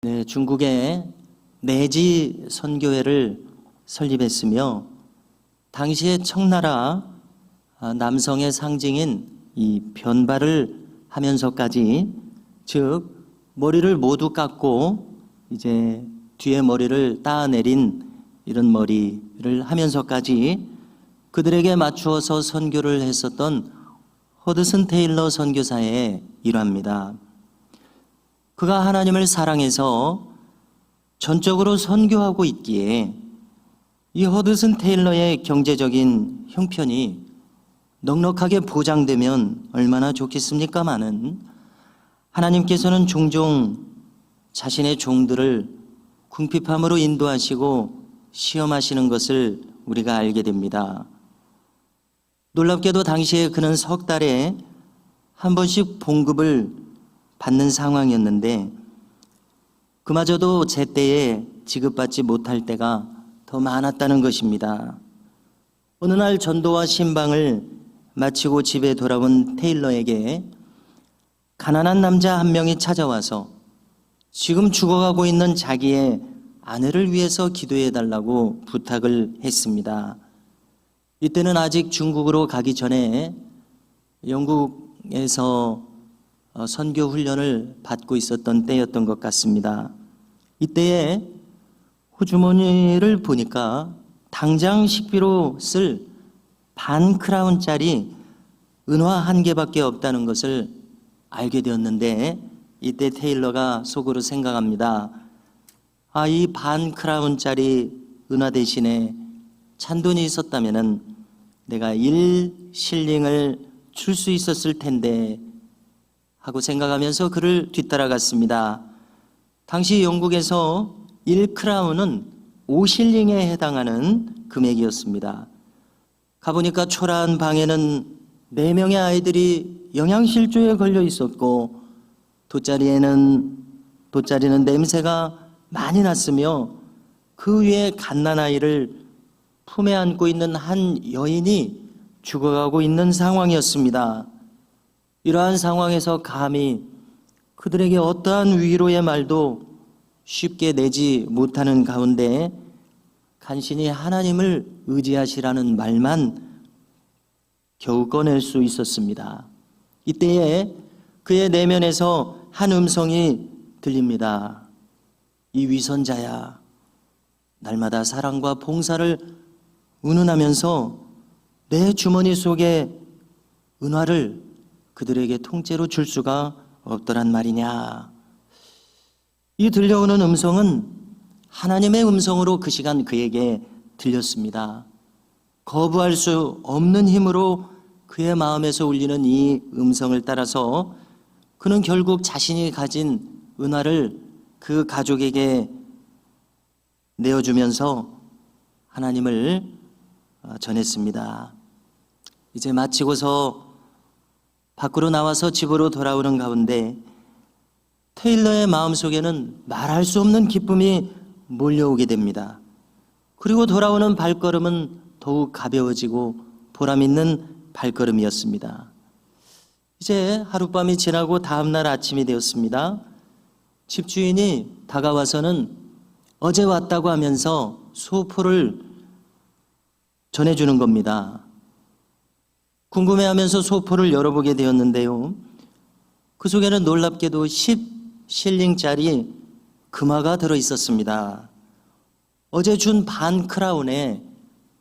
네, 중국에 내지 선교회를 설립했으며 당시에 청나라 남성의 상징인 이 변발을 하면서까지, 즉 머리를 모두 깎고 이제 뒤에 머리를 따내린 이런 머리를 하면서까지 그들에게 맞추어서 선교를 했었던 허드슨 테일러 선교사의 일화입니다. 그가 하나님을 사랑해서 전적으로 선교하고 있기에 이 허드슨 테일러의 경제적인 형편이 넉넉하게 보장되면 얼마나 좋겠습니까마는, 하나님께서는 종종 자신의 종들을 궁핍함으로 인도하시고 시험하시는 것을 우리가 알게 됩니다. 놀랍게도 당시에 그는 석 달에 한 번씩 봉급을 받는 상황이었는데, 그마저도 제때에 지급받지 못할 때가 더 많았다는 것입니다. 어느 날 전도와 신방을 마치고 집에 돌아온 테일러에게 가난한 남자 한 명이 찾아와서 지금 죽어가고 있는 자기의 아내를 위해서 기도해 달라고 부탁을 했습니다. 이때는 아직 중국으로 가기 전에 영국에서 선교 훈련을 받고 있었던 때였던 것 같습니다. 이때에 호주머니를 보니까 당장 식비로 쓸 반 크라운짜리 은화 한 개밖에 없다는 것을 알게 되었는데, 이때 테일러가 속으로 생각합니다. 이 반 크라운짜리 은화 대신에 찬돈이 있었다면 내가 1실링을 줄 수 있었을 텐데 하고 생각하면서 그를 뒤따라갔습니다. 당시 영국에서 1크라운은 5실링에 해당하는 금액이었습니다. 가보니까 초라한 방에는 4명의 아이들이 영양실조에 걸려 있었고, 돗자리는 냄새가 많이 났으며 그 위에 갓난아이를 품에 안고 있는 한 여인이 죽어가고 있는 상황이었습니다. 이러한 상황에서 감히 그들에게 어떠한 위로의 말도 쉽게 내지 못하는 가운데 간신히 하나님을 의지하시라는 말만 겨우 꺼낼 수 있었습니다. 이때에 그의 내면에서 한 음성이 들립니다. 이 위선자야, 날마다 사랑과 봉사를 운운하면서 내 주머니 속에 은화를 그들에게 통째로 줄 수가 없더란 말이냐. 이 들려오는 음성은 하나님의 음성으로 그 시간 그에게 들렸습니다. 거부할 수 없는 힘으로 그의 마음에서 울리는 이 음성을 따라서 그는 결국 자신이 가진 은화를 그 가족에게 내어주면서 하나님을 전했습니다. 이제 마치고서 밖으로 나와서 집으로 돌아오는 가운데 테일러의 마음속에는 말할 수 없는 기쁨이 몰려오게 됩니다. 그리고 돌아오는 발걸음은 더욱 가벼워지고 보람있는 발걸음이었습니다. 이제 하룻밤이 지나고 다음날 아침이 되었습니다. 집주인이 다가와서는 어제 왔다고 하면서 소포를 전해주는 겁니다. 궁금해하면서 소포를 열어보게 되었는데요, 그 속에는 놀랍게도 10실링짜리 금화가 들어있었습니다. 어제 준 반 크라운의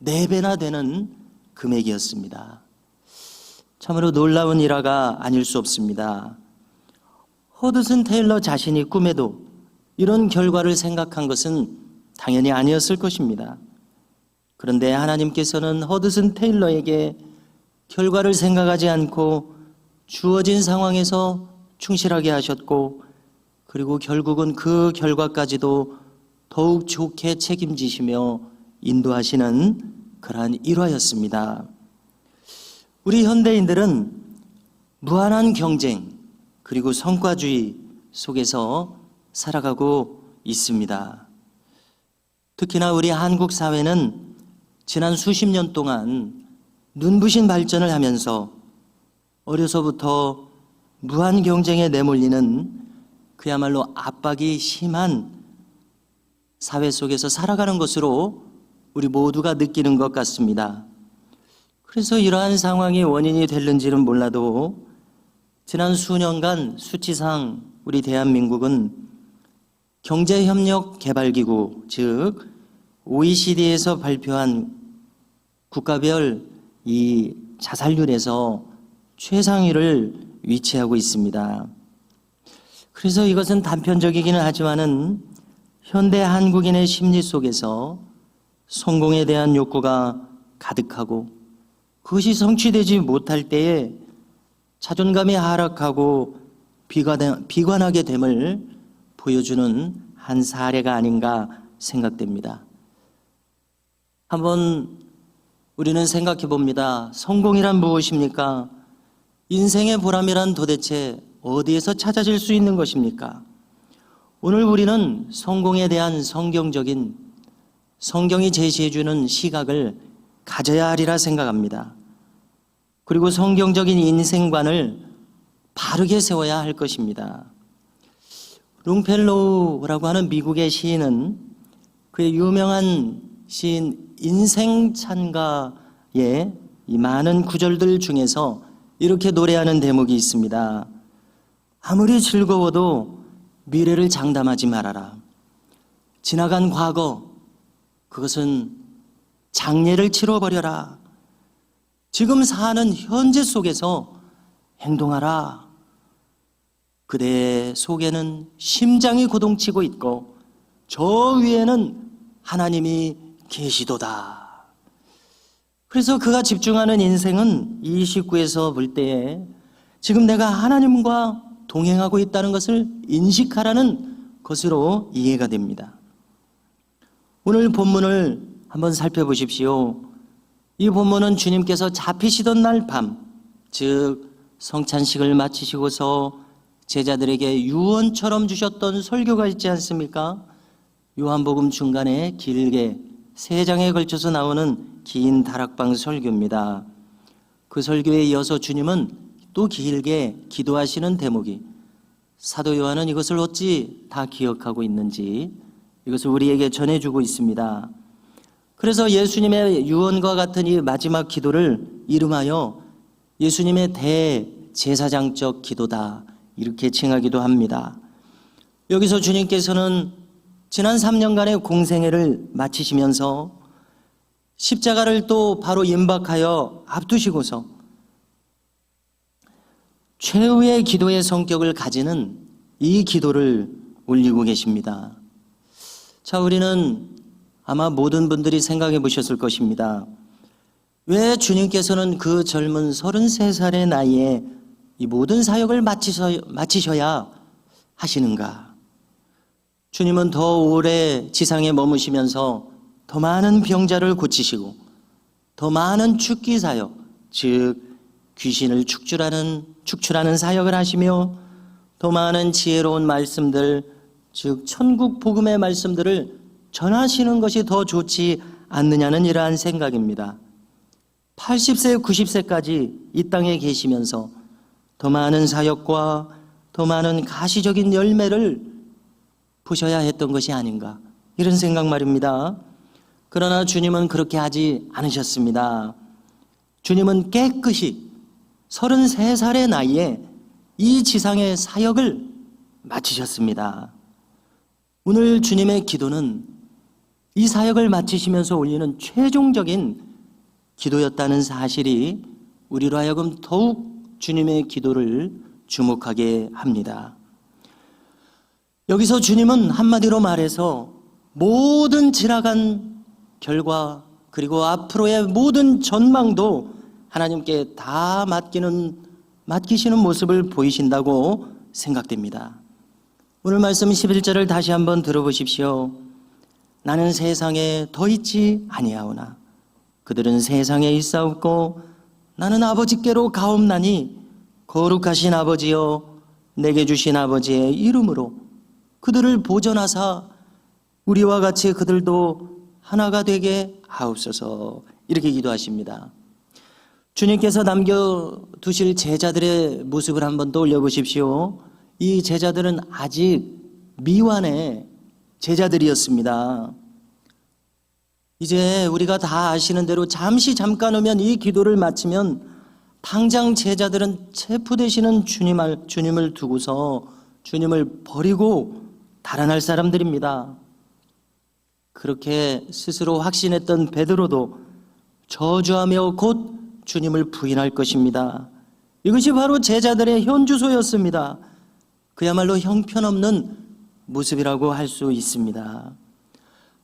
4배나 되는 금액이었습니다. 참으로 놀라운 일화가 아닐 수 없습니다. 허드슨 테일러 자신이 꿈에도 이런 결과를 생각한 것은 당연히 아니었을 것입니다. 그런데 하나님께서는 허드슨 테일러에게 결과를 생각하지 않고 주어진 상황에서 충실하게 하셨고, 그리고 결국은 그 결과까지도 더욱 좋게 책임지시며 인도하시는 그러한 일화였습니다. 우리 현대인들은 무한한 경쟁 그리고 성과주의 속에서 살아가고 있습니다. 특히나 우리 한국 사회는 지난 수십 년 동안 눈부신 발전을 하면서 어려서부터 무한 경쟁에 내몰리는 그야말로 압박이 심한 사회 속에서 살아가는 것으로 우리 모두가 느끼는 것 같습니다. 그래서 이러한 상황이 원인이 됐는지는 몰라도 지난 수년간 수치상 우리 대한민국은 경제협력개발기구, 즉 OECD에서 발표한 국가별 이 자살률에서 최상위를 위치하고 있습니다. 그래서 이것은 단편적이기는 하지만은 현대 한국인의 심리 속에서 성공에 대한 욕구가 가득하고 그것이 성취되지 못할 때에 자존감이 하락하고 비관하게 됨을 보여주는 한 사례가 아닌가 생각됩니다. 한번 우리는 생각해 봅니다. 성공이란 무엇입니까? 인생의 보람이란 도대체 어디에서 찾아질 수 있는 것입니까? 오늘 우리는 성공에 대한 성경적인 성경이 제시해주는 시각을 가져야 하리라 생각합니다. 그리고 성경적인 인생관을 바르게 세워야 할 것입니다. 롱펠로우라고 하는 미국의 시인은 그의 유명한 시인 인생찬가의 이 많은 구절들 중에서 이렇게 노래하는 대목이 있습니다. 아무리 즐거워도 미래를 장담하지 말아라. 지나간 과거, 그것은 장례를 치러버려라. 지금 사는 현재 속에서 행동하라. 그대의 속에는 심장이 고동치고 있고 저 위에는 하나님이 계시도다. 그래서 그가 집중하는 인생은 29에서 볼 때에 지금 내가 하나님과 동행하고 있다는 것을 인식하라는 것으로 이해가 됩니다. 오늘 본문을 한번 살펴보십시오. 이 본문은 주님께서 잡히시던 날 밤, 즉 성찬식을 마치시고서 제자들에게 유언처럼 주셨던 설교가 있지 않습니까? 요한복음 중간에 길게 3장에 걸쳐서 나오는 긴 다락방 설교입니다. 그 설교에 이어서 주님은 또 길게 기도하시는 대목이, 사도 요한은 이것을 어찌 다 기억하고 있는지 이것을 우리에게 전해주고 있습니다. 그래서 예수님의 유언과 같은 이 마지막 기도를 이름하여 예수님의 대제사장적 기도다, 이렇게 칭하기도 합니다. 여기서 주님께서는 지난 3년간의 공생애를 마치시면서 십자가를 또 바로 임박하여 앞두시고서 최후의 기도의 성격을 가지는 이 기도를 올리고 계십니다. 자, 우리는 아마 모든 분들이 생각해 보셨을 것입니다. 왜 주님께서는 그 젊은 33살의 나이에 이 모든 사역을 마치셔야 하시는가? 주님은 더 오래 지상에 머무시면서 더 많은 병자를 고치시고 더 많은 축기 사역, 즉 귀신을 축출하는 사역을 하시며 더 많은 지혜로운 말씀들, 즉 천국 복음의 말씀들을 전하시는 것이 더 좋지 않느냐는 이러한 생각입니다. 80세, 90세까지 이 땅에 계시면서 더 많은 사역과 더 많은 가시적인 열매를 보셔야 했던 것이 아닌가, 이런 생각 말입니다. 그러나 주님은 그렇게 하지 않으셨습니다. 주님은 깨끗이 33살의 나이에 이 지상의 사역을 마치셨습니다. 오늘 주님의 기도는 이 사역을 마치시면서 올리는 최종적인 기도였다는 사실이 우리로 하여금 더욱 주님의 기도를 주목하게 합니다. 여기서 주님은 한마디로 말해서 모든 지나간 결과 그리고 앞으로의 모든 전망도 하나님께 다 맡기시는 모습을 보이신다고 생각됩니다. 오늘 말씀 11절을 다시 한번 들어보십시오. 나는 세상에 더 있지 아니하오나 그들은 세상에 있사옵고 나는 아버지께로 가옵나니 거룩하신 아버지여 내게 주신 아버지의 이름으로 그들을 보존하사 우리와 같이 그들도 하나가 되게 하옵소서, 이렇게 기도하십니다. 주님께서 남겨두실 제자들의 모습을 한번 떠올려 보십시오. 이 제자들은 아직 미완의 제자들이었습니다. 이제 우리가 다 아시는 대로 잠깐 오면 이 기도를 마치면 당장 제자들은 체포되시는 주님을 두고서 주님을 버리고 달아날 사람들입니다. 그렇게 스스로 확신했던 베드로도 저주하며 곧 주님을 부인할 것입니다. 이것이 바로 제자들의 현주소였습니다. 그야말로 형편없는 모습이라고 할 수 있습니다.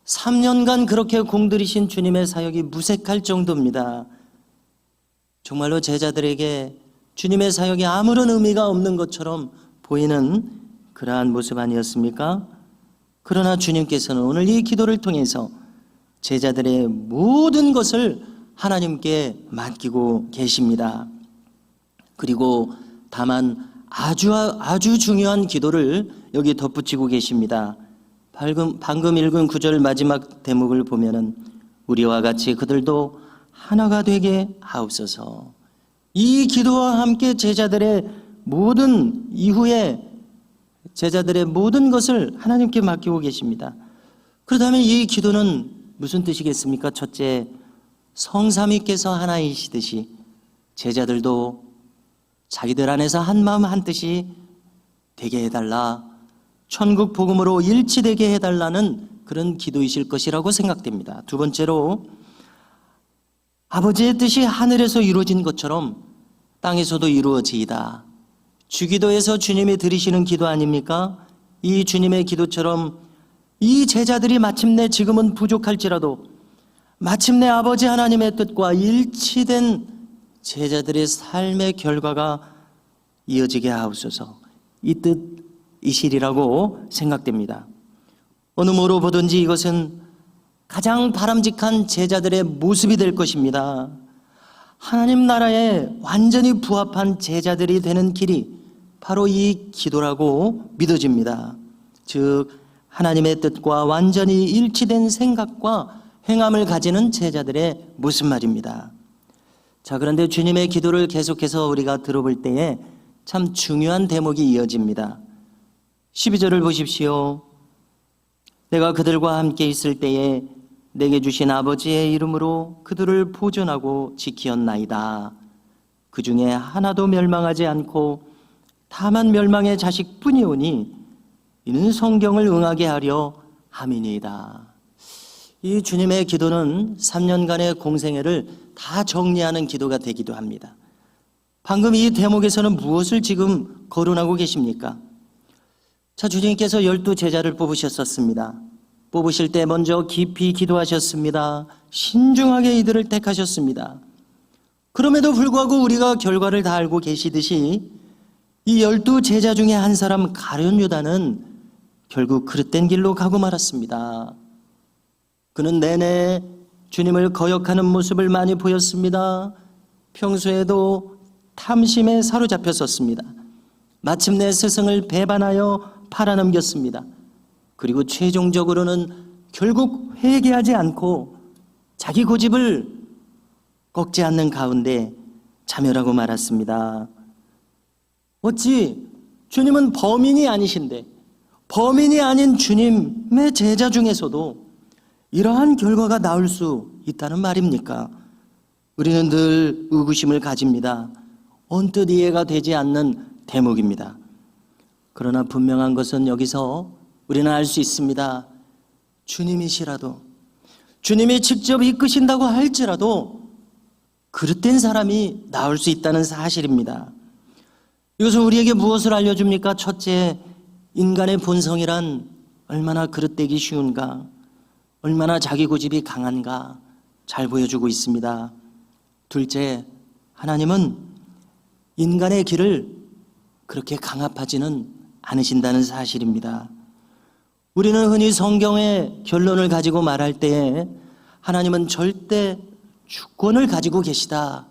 3년간 그렇게 공들이신 주님의 사역이 무색할 정도입니다. 정말로 제자들에게 주님의 사역이 아무런 의미가 없는 것처럼 보이는 그러한 모습 아니었습니까? 그러나 주님께서는 오늘 이 기도를 통해서 제자들의 모든 것을 하나님께 맡기고 계십니다. 그리고 다만 아주 중요한 기도를 여기 덧붙이고 계십니다. 방금 읽은 9절 마지막 대목을 보면은 우리와 같이 그들도 하나가 되게 하옵소서. 이 기도와 함께 제자들의 모든 것을 하나님께 맡기고 계십니다. 그렇다면 이 기도는 무슨 뜻이겠습니까? 첫째, 성삼위께서 하나이시듯이 제자들도 자기들 안에서 한 마음 한 뜻이 되게 해달라, 천국 복음으로 일치되게 해달라는 그런 기도이실 것이라고 생각됩니다. 두 번째로, 아버지의 뜻이 하늘에서 이루어진 것처럼 땅에서도 이루어지이다. 주기도에서 주님이 들으시는 기도 아닙니까? 이 주님의 기도처럼 이 제자들이 마침내 지금은 부족할지라도 마침내 아버지 하나님의 뜻과 일치된 제자들의 삶의 결과가 이어지게 하옵소서. 이 뜻이시리라고 생각됩니다. 어느 뭐로 보든지 이것은 가장 바람직한 제자들의 모습이 될 것입니다. 하나님 나라에 완전히 부합한 제자들이 되는 길이 바로 이 기도라고 믿어집니다. 즉 하나님의 뜻과 완전히 일치된 생각과 행함을 가지는 제자들의 모습 말입니다. 자, 그런데 주님의 기도를 계속해서 우리가 들어볼 때에 참 중요한 대목이 이어집니다. 12절을 보십시오. 내가 그들과 함께 있을 때에 내게 주신 아버지의 이름으로 그들을 보존하고 지키었나이다. 그 중에 하나도 멸망하지 않고 다만 멸망의 자식뿐이오니 이는 성경을 응하게 하려 함이니이다. 이 주님의 기도는 3년간의 공생애를 다 정리하는 기도가 되기도 합니다. 방금 이 대목에서는 무엇을 지금 거론하고 계십니까? 자, 주님께서 12 제자를 뽑으셨었습니다. 뽑으실 때 먼저 깊이 기도하셨습니다. 신중하게 이들을 택하셨습니다. 그럼에도 불구하고 우리가 결과를 다 알고 계시듯이 이 12 제자 중에 한 사람 가룟 유다는 결국 그릇된 길로 가고 말았습니다. 그는 내내 주님을 거역하는 모습을 많이 보였습니다. 평소에도 탐심에 사로잡혔었습니다. 마침내 스승을 배반하여 팔아넘겼습니다. 그리고 최종적으로는 결국 회개하지 않고 자기 고집을 꺾지 않는 가운데 자멸하고 말았습니다. 어찌 주님은 범인이 아니신데 범인이 아닌 주님의 제자 중에서도 이러한 결과가 나올 수 있다는 말입니까? 우리는 늘 의구심을 가집니다. 언뜻 이해가 되지 않는 대목입니다. 그러나 분명한 것은 여기서 우리는 알 수 있습니다. 주님이시라도, 주님이 직접 이끄신다고 할지라도 그릇된 사람이 나올 수 있다는 사실입니다. 이것은 우리에게 무엇을 알려줍니까? 첫째, 인간의 본성이란 얼마나 그릇되기 쉬운가, 얼마나 자기 고집이 강한가 잘 보여주고 있습니다. 둘째, 하나님은 인간의 길을 그렇게 강압하지는 않으신다는 사실입니다. 우리는 흔히 성경의 결론을 가지고 말할 때에 하나님은 절대 주권을 가지고 계시다,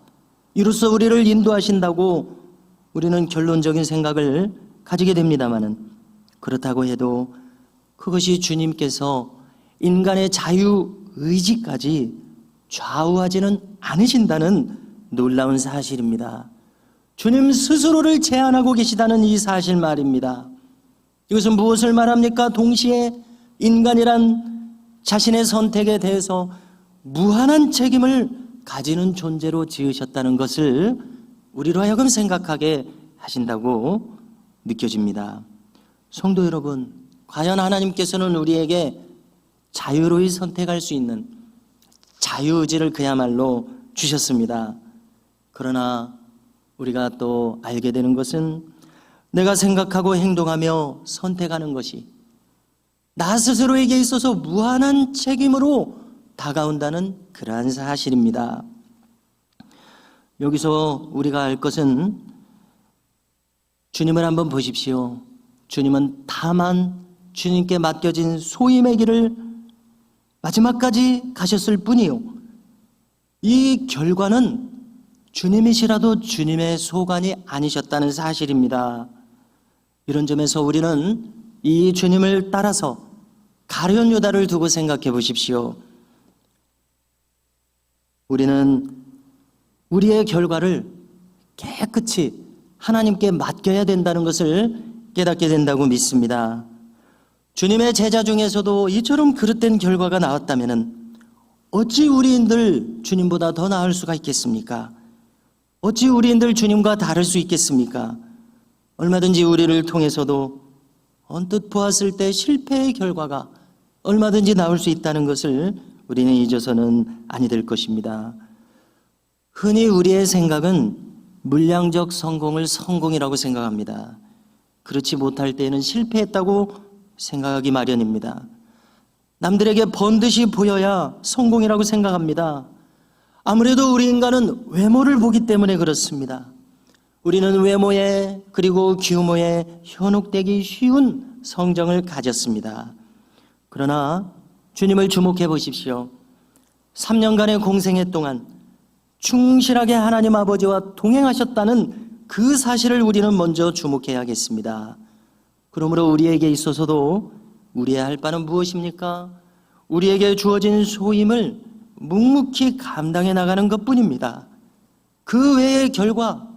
이로써 우리를 인도하신다고 우리는 결론적인 생각을 가지게 됩니다마는, 그렇다고 해도 그것이 주님께서 인간의 자유의지까지 좌우하지는 않으신다는 놀라운 사실입니다. 주님 스스로를 제한하고 계시다는 이 사실 말입니다. 이것은 무엇을 말합니까? 동시에 인간이란 자신의 선택에 대해서 무한한 책임을 가지는 존재로 지으셨다는 것을 우리로 하여금 생각하게 하신다고 느껴집니다. 성도 여러분, 과연 하나님께서는 우리에게 자유로이 선택할 수 있는 자유의지를 그야말로 주셨습니다. 그러나 우리가 또 알게 되는 것은 내가 생각하고 행동하며 선택하는 것이 나 스스로에게 있어서 무한한 책임으로 다가온다는 그러한 사실입니다. 여기서 우리가 알 것은 주님을 한번 보십시오. 주님은 다만 주님께 맡겨진 소임의 길을 마지막까지 가셨을 뿐이요, 이 결과는 주님이시라도 주님의 소관이 아니셨다는 사실입니다. 이런 점에서 우리는 이 주님을 따라서 가룟 유다를 두고 생각해 보십시오. 우리는 우리의 결과를 깨끗이 하나님께 맡겨야 된다는 것을 깨닫게 된다고 믿습니다. 주님의 제자 중에서도 이처럼 그릇된 결과가 나왔다면 어찌 우리인들 주님보다 더 나을 수가 있겠습니까? 어찌 우리인들 주님과 다를 수 있겠습니까? 얼마든지 우리를 통해서도 언뜻 보았을 때 실패의 결과가 얼마든지 나올 수 있다는 것을 우리는 잊어서는 아니 될 것입니다. 흔히 우리의 생각은 물량적 성공을 성공이라고 생각합니다. 그렇지 못할 때에는 실패했다고 생각하기 마련입니다. 남들에게 번듯이 보여야 성공이라고 생각합니다. 아무래도 우리 인간은 외모를 보기 때문에 그렇습니다. 우리는 외모에 그리고 규모에 현혹되기 쉬운 성정을 가졌습니다. 그러나 주님을 주목해 보십시오. 3년간의 공생애 동안 충실하게 하나님 아버지와 동행하셨다는 그 사실을 우리는 먼저 주목해야겠습니다. 그러므로 우리에게 있어서도 우리의 할 바는 무엇입니까? 우리에게 주어진 소임을 묵묵히 감당해 나가는 것뿐입니다. 그 외의 결과,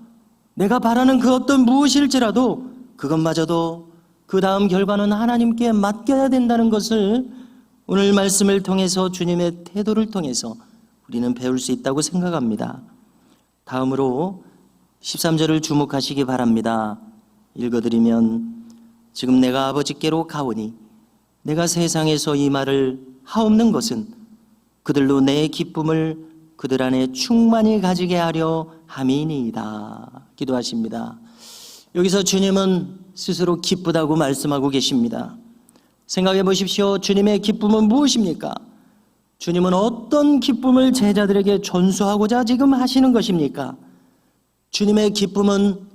내가 바라는 그 어떤 무엇일지라도 그것마저도 그 다음 결과는 하나님께 맡겨야 된다는 것을 오늘 말씀을 통해서 주님의 태도를 통해서 우리는 배울 수 있다고 생각합니다. 다음으로 13절을 주목하시기 바랍니다. 읽어드리면, 지금 내가 아버지께로 가오니 내가 세상에서 이 말을 하옵는 것은 그들로 내 기쁨을 그들 안에 충만히 가지게 하려 함이니이다. 기도하십니다. 여기서 주님은 스스로 기쁘다고 말씀하고 계십니다. 생각해 보십시오. 주님의 기쁨은 무엇입니까? 주님은 어떤 기쁨을 제자들에게 전수하고자 지금 하시는 것입니까? 주님의 기쁨은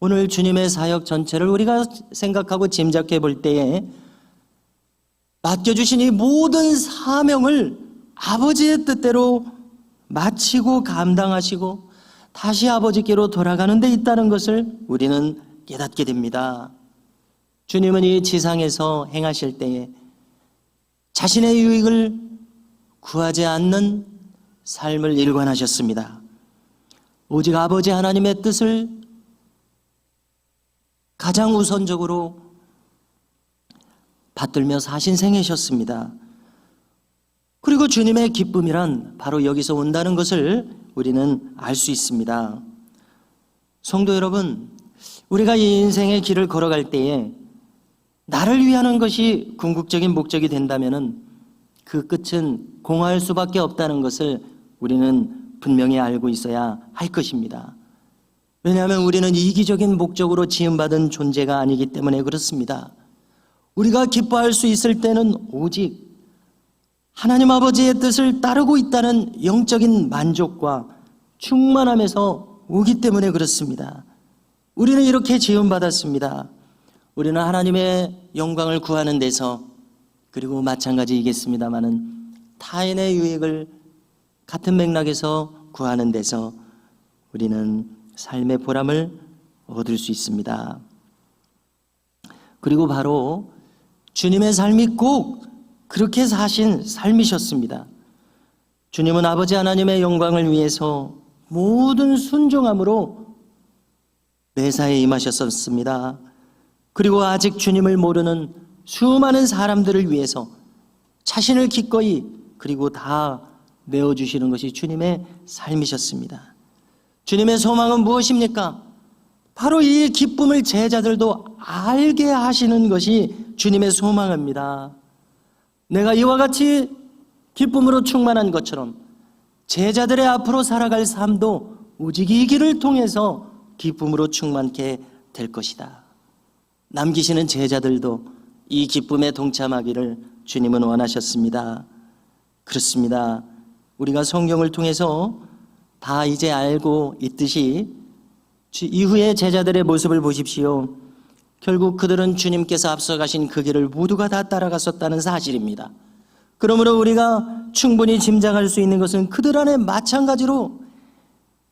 오늘 주님의 사역 전체를 우리가 생각하고 짐작해 볼 때에 맡겨주신 이 모든 사명을 아버지의 뜻대로 마치고 감당하시고 다시 아버지께로 돌아가는 데 있다는 것을 우리는 깨닫게 됩니다. 주님은 이 지상에서 행하실 때에 자신의 유익을 구하지 않는 삶을 일관하셨습니다. 오직 아버지 하나님의 뜻을 가장 우선적으로 받들며 사신 생애셨습니다. 그리고 주님의 기쁨이란 바로 여기서 온다는 것을 우리는 알 수 있습니다. 성도 여러분, 우리가 이 인생의 길을 걸어갈 때에 나를 위하는 것이 궁극적인 목적이 된다면 그 끝은 공허할 수밖에 없다는 것을 우리는 분명히 알고 있어야 할 것입니다. 왜냐하면 우리는 이기적인 목적으로 지음받은 존재가 아니기 때문에 그렇습니다. 우리가 기뻐할 수 있을 때는 오직 하나님 아버지의 뜻을 따르고 있다는 영적인 만족과 충만함에서 오기 때문에 그렇습니다. 우리는 이렇게 지음받았습니다. 우리는 하나님의 영광을 구하는 데서, 그리고 마찬가지이겠습니다마는 타인의 유익을 같은 맥락에서 구하는 데서 우리는 삶의 보람을 얻을 수 있습니다. 그리고 바로 주님의 삶이 꼭 그렇게 사신 삶이셨습니다. 주님은 아버지 하나님의 영광을 위해서 모든 순종함으로 매사에 임하셨었습니다. 그리고 아직 주님을 모르는 수많은 사람들을 위해서 자신을 기꺼이 그리고 다 내어주시는 것이 주님의 삶이셨습니다. 주님의 소망은 무엇입니까? 바로 이 기쁨을 제자들도 알게 하시는 것이 주님의 소망입니다. 내가 이와 같이 기쁨으로 충만한 것처럼 제자들의 앞으로 살아갈 삶도 오직 이 길을 통해서 기쁨으로 충만케 될 것이다. 남기시는 제자들도 이 기쁨에 동참하기를 주님은 원하셨습니다. 그렇습니다. 우리가 성경을 통해서 다 이제 알고 있듯이 이후에 제자들의 모습을 보십시오. 결국 그들은 주님께서 앞서가신 그 길을 모두가 다 따라갔었다는 사실입니다. 그러므로 우리가 충분히 짐작할 수 있는 것은 그들 안에 마찬가지로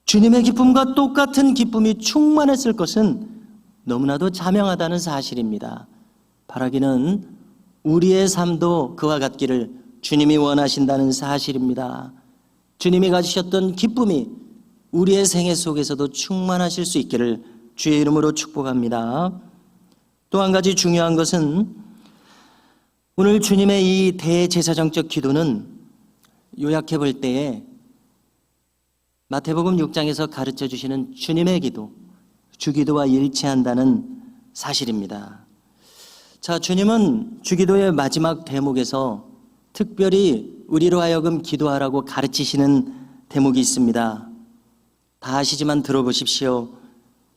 주님의 기쁨과 똑같은 기쁨이 충만했을 것은 너무나도 자명하다는 사실입니다. 바라기는 우리의 삶도 그와 같기를 주님이 원하신다는 사실입니다. 주님이 가지셨던 기쁨이 우리의 생애 속에서도 충만하실 수 있기를 주의 이름으로 축복합니다. 또 한 가지 중요한 것은 오늘 주님의 이 대제사장적 기도는 요약해 볼 때에 마태복음 6장에서 가르쳐 주시는 주님의 기도, 주기도와 일치한다는 사실입니다. 자, 주님은 주기도의 마지막 대목에서 특별히 우리로 하여금 기도하라고 가르치시는 대목이 있습니다. 다 아시지만 들어보십시오.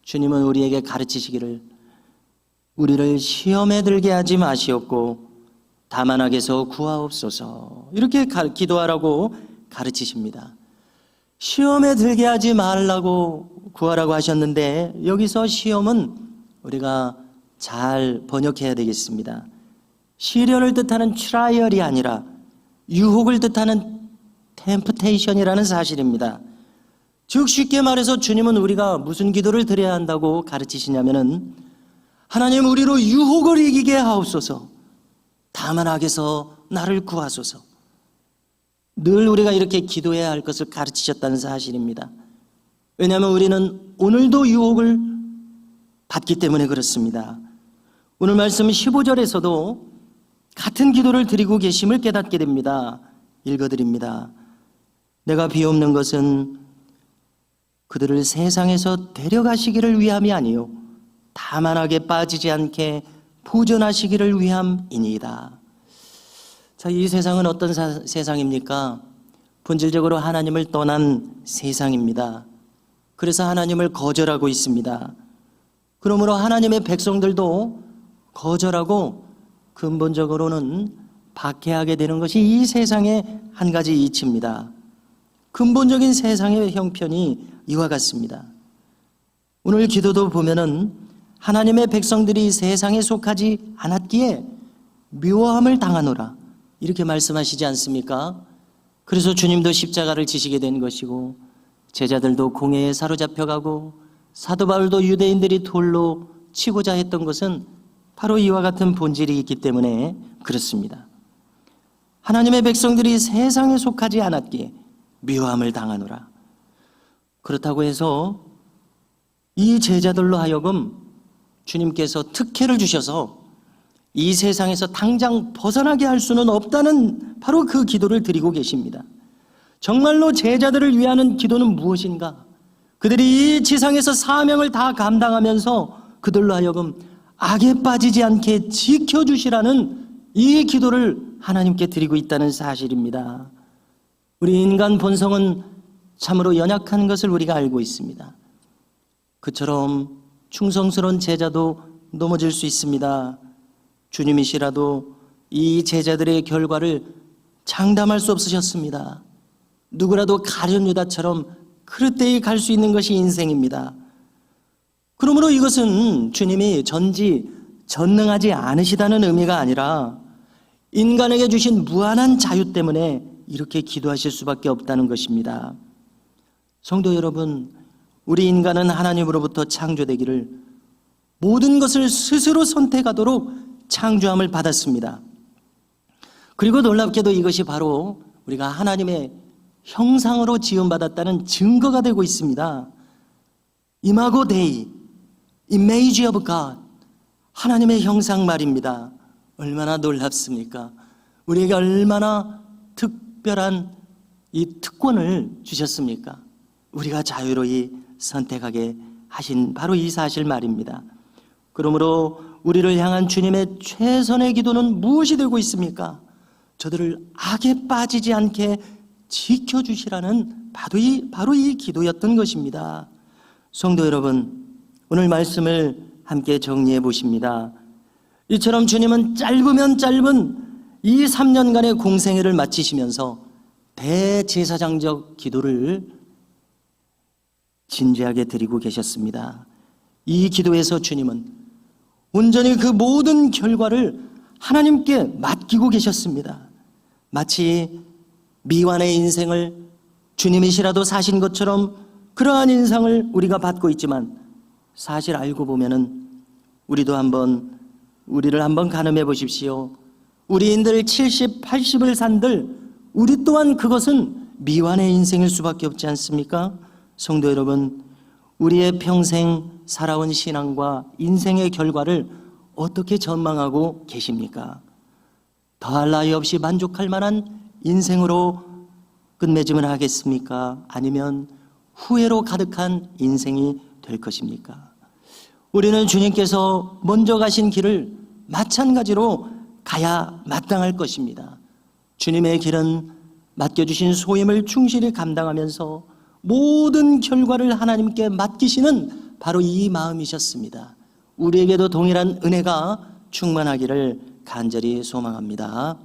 주님은 우리에게 가르치시기를 우리를 시험에 들게 하지 마시옵고 다만 악에서 구하옵소서, 이렇게 기도하라고 가르치십니다. 시험에 들게 하지 말라고 구하라고 하셨는데 여기서 시험은 우리가 잘 번역해야 되겠습니다. 시련을 뜻하는 트라이얼이 아니라 유혹을 뜻하는 템프테이션이라는 사실입니다. 즉 쉽게 말해서 주님은 우리가 무슨 기도를 드려야 한다고 가르치시냐면은 하나님, 우리로 유혹을 이기게 하옵소서, 다만 악에서 나를 구하소서. 늘 우리가 이렇게 기도해야 할 것을 가르치셨다는 사실입니다. 왜냐하면 우리는 오늘도 유혹을 받기 때문에 그렇습니다. 오늘 말씀 15절에서도 같은 기도를 드리고 계심을 깨닫게 됩니다. 읽어드립니다. 내가 비옵는 것은 그들을 세상에서 데려가시기를 위함이 아니요 다만 악에 빠지지 않게 보존하시기를 위함이니이다. 자, 이 세상은 어떤 세상입니까? 본질적으로 하나님을 떠난 세상입니다. 그래서 하나님을 거절하고 있습니다. 그러므로 하나님의 백성들도 거절하고 근본적으로는 박해하게 되는 것이 이 세상의 한 가지 이치입니다. 근본적인 세상의 형편이 이와 같습니다. 오늘 기도도 보면은 하나님의 백성들이 세상에 속하지 않았기에 묘함을 당하노라, 이렇게 말씀하시지 않습니까? 그래서 주님도 십자가를 지시게 된 것이고 제자들도 공회에 사로잡혀가고 사도 바울도 유대인들이 돌로 치고자 했던 것은 바로 이와 같은 본질이 있기 때문에 그렇습니다. 하나님의 백성들이 세상에 속하지 않았기에 묘함을 당하노라. 그렇다고 해서 이 제자들로 하여금 주님께서 특혜를 주셔서 이 세상에서 당장 벗어나게 할 수는 없다는 바로 그 기도를 드리고 계십니다. 정말로 제자들을 위하는 기도는 무엇인가? 그들이 이 지상에서 사명을 다 감당하면서 그들로 하여금 악에 빠지지 않게 지켜주시라는 이 기도를 하나님께 드리고 있다는 사실입니다. 우리 인간 본성은 참으로 연약한 것을 우리가 알고 있습니다. 그처럼 충성스러운 제자도 넘어질 수 있습니다. 주님이시라도 이 제자들의 결과를 장담할 수 없으셨습니다. 누구라도 가룟 유다처럼 그릇되이 갈 수 있는 것이 인생입니다. 그러므로 이것은 주님이 전능하지 않으시다는 의미가 아니라 인간에게 주신 무한한 자유 때문에 이렇게 기도하실 수밖에 없다는 것입니다. 성도 여러분, 우리 인간은 하나님으로부터 창조되기를 모든 것을 스스로 선택하도록 창조함을 받았습니다. 그리고 놀랍게도 이것이 바로 우리가 하나님의 형상으로 지음받았다는 증거가 되고 있습니다. 이마고 데이, image of God, 하나님의 형상 말입니다. 얼마나 놀랍습니까? 우리에게 얼마나 특별한 이 특권을 주셨습니까? 우리가 자유로이 선택하게 하신 바로 이 사실 말입니다. 그러므로 우리를 향한 주님의 최선의 기도는 무엇이 되고 있습니까? 저들을 악에 빠지지 않게 지켜주시라는 바로 이 기도였던 것입니다. 성도 여러분, 오늘 말씀을 함께 정리해 보십니다. 이처럼 주님은 짧으면 짧은 이 3년간의 공생애를 마치시면서 대제사장적 기도를 진지하게 드리고 계셨습니다. 이 기도에서 주님은 온전히 그 모든 결과를 하나님께 맡기고 계셨습니다. 마치 미완의 인생을 주님이시라도 사신 것처럼 그러한 인상을 우리가 받고 있지만, 사실 알고 보면은 우리를 한번 가늠해 보십시오. 우리인들 70, 80을 산들 우리 또한 그것은 미완의 인생일 수밖에 없지 않습니까? 성도 여러분, 우리의 평생 살아온 신앙과 인생의 결과를 어떻게 전망하고 계십니까? 더할 나위 없이 만족할 만한 인생으로 끝맺음을 하겠습니까? 아니면 후회로 가득한 인생이 될 것입니까? 우리는 주님께서 먼저 가신 길을 마찬가지로 가야 마땅할 것입니다. 주님의 길은 맡겨주신 소임을 충실히 감당하면서 모든 결과를 하나님께 맡기시는 바로 이 마음이셨습니다. 우리에게도 동일한 은혜가 충만하기를 간절히 소망합니다.